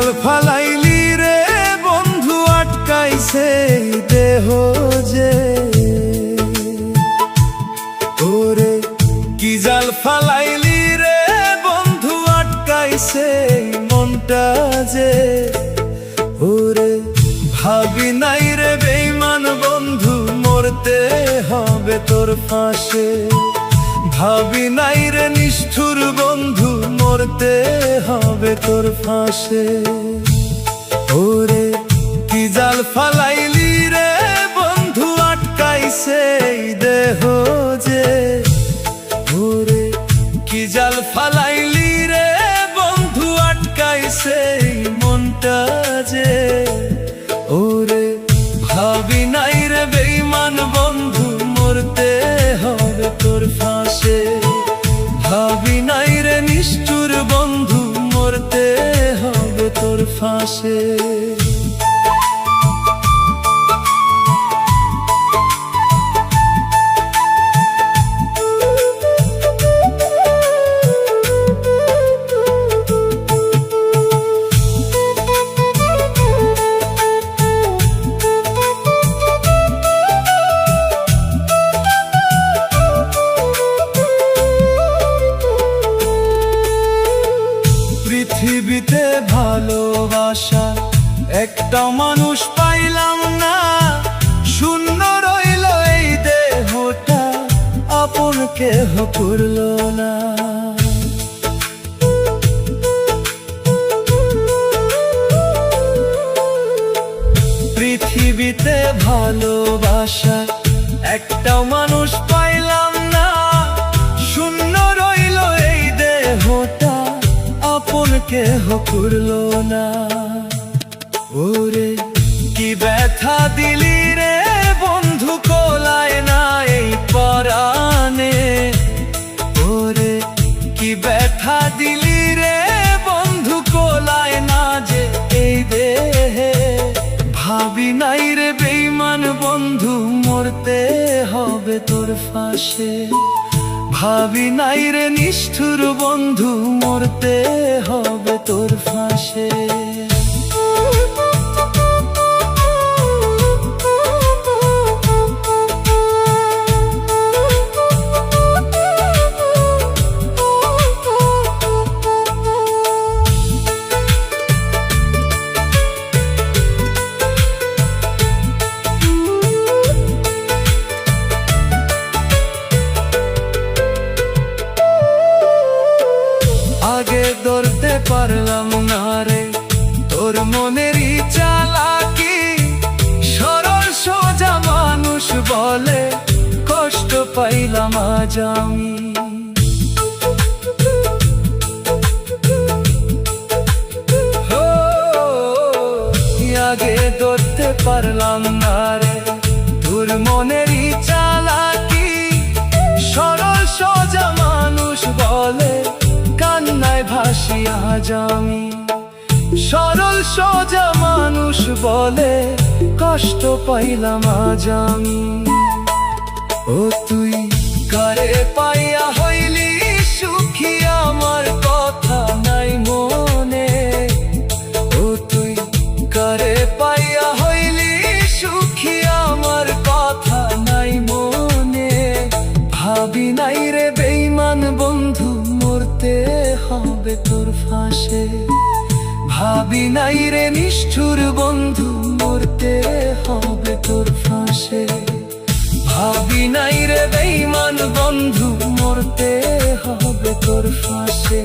জাল ফালাইলি রে বন্ধু আটকাইছে দেহ যে, ওরে কি জাল ফালাইলি রে বন্ধু আটকাইছে মনটা যে, ওরে ভাবি নাই রে বেঈমান বন্ধু মরতে হবে তোর ফাঁসে, ভাবি নাই রে নিষ্ঠুর বন্ধু মরতে হবে তোর ফাঁসে। ওরে কি জাল ফালাইলি রে বন্ধু আটকাইছে দেহ যে, ওরে কি জাল ফালাইলি রে বন্ধু আটকাইছে মনটা যে, ওরে ভাবি নাই রে বেঈমান বন্ধু মরতে হবে তোর ফাঁসে, ভাবি নাই রে নিষ্ঠুর বন্ধু মরতে হবে তোর ফাঁসে। পৃথিবীতে ভালোবাসা একটা মানুষ পাইলাম না, শূন্য রইল এই দেহটা আপন কেহ করল না। পৃথিবীতে ভালোবাসা একটা মানুষ পাইলাম না, শূন্য রইল এই দেহটা আপন কেহ করল না। ওরে কি ব্যথা দিলি রে বন্ধু কোলায় না এই পরাণে, ওরে কি ব্যথা দিলি রে বন্ধু কোলায় না যে এই দেহে, ভাবি নাই রে বেঈমান বন্ধু মরতে হবে তোর ফাঁসে, ভাবি নাই রে নিষ্ঠুর বন্ধু মরতে হবে তোর ফাঁসে। আগে ধরতে পারলাম না রে তোর মনেরই চালাকি, সরল সোজা মানুষ বলে কষ্ট পাইলাম আজ আমি। আগে ধরতে পারলাম না রে তোর মনেরই চালাকি, সরল সোজা মানুষ বলে কান্নায় ভাসি আজ আমি। সরল সোজা মানুষ বলে কষ্ট পাইলাম আজ আমি। ও তুই কারে পাইয়া হইলি সুখী আমার কথা নাই মনে, ও তুই কারে পাইয়া হইলি সুখী আমার কথা নাই মনে, ভাবি নাই রে বেঈমান বন্ধু মরতে হবে তোর ফাঁসে, ভাবি নাই রে নিষ্ঠুর বন্ধু মরতে হবে তোর ফাঁসে, ভাবি নাই রে বেঈমান বন্ধু মরতে হবে তোর ফাঁসে।